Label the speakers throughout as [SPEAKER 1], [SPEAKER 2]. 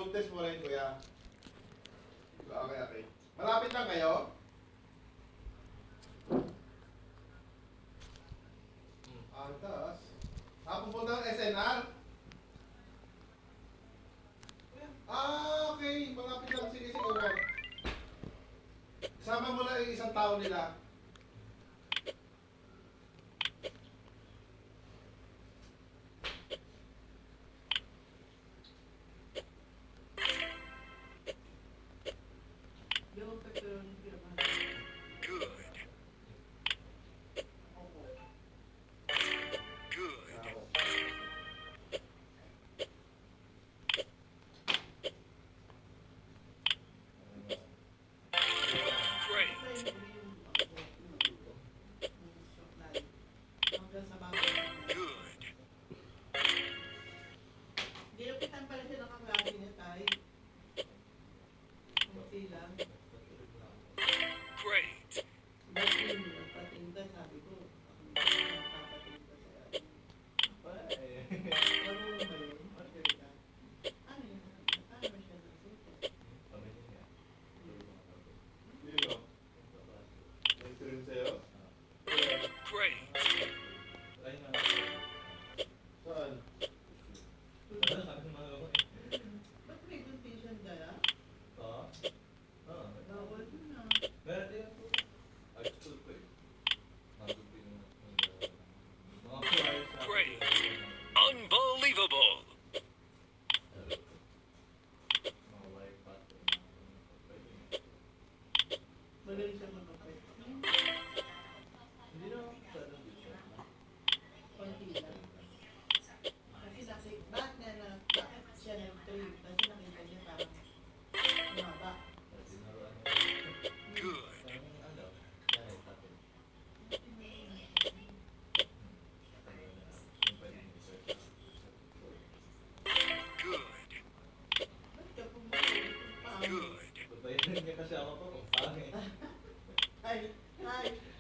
[SPEAKER 1] Blood test mo rin, kuya. Okay, okay. Malapit lang kayo? Taas. Pupunta ng SNR? Okay. Malapit lang. Sige, sige. Right. Sama mo lang yung isang tao nila.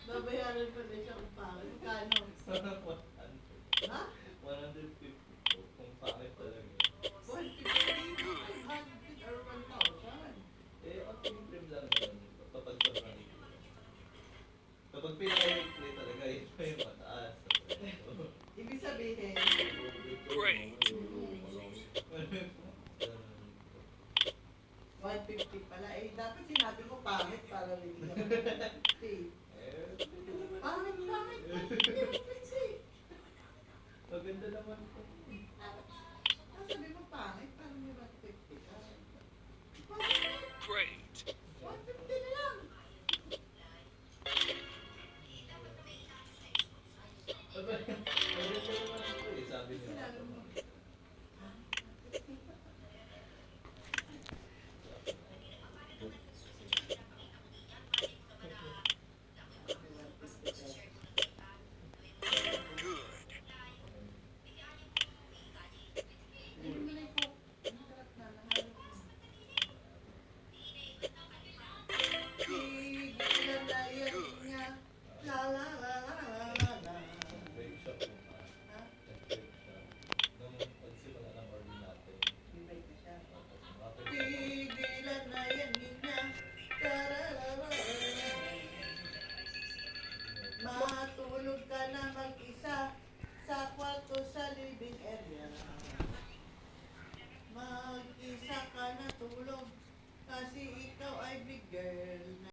[SPEAKER 2] Babayaran pa na siya kung pangit. Kano? 150 ha?
[SPEAKER 3] 150 po, kung pangit talaga.
[SPEAKER 2] 150? 500 or 1,000?
[SPEAKER 3] Trim lang naman kapag sobrang ikli. Kapag pinaka-ikli talaga, yun pa yung mataas.
[SPEAKER 2] Ibig sabihin, 150 pala. Dapat sinabi ko pangit para rin naman 150. Pangit.
[SPEAKER 3] Maganda naman po.
[SPEAKER 2] Sabi mo pangit, parang may 150 ka.
[SPEAKER 4] Great.
[SPEAKER 2] 150 na lang.
[SPEAKER 3] Maganda naman po eh, sabi niya.
[SPEAKER 2] Sinabi mo. Matulog ka na mag-isa sa kwarto sa living area. Mag-isa ka na tulog kasi ikaw ay big girl.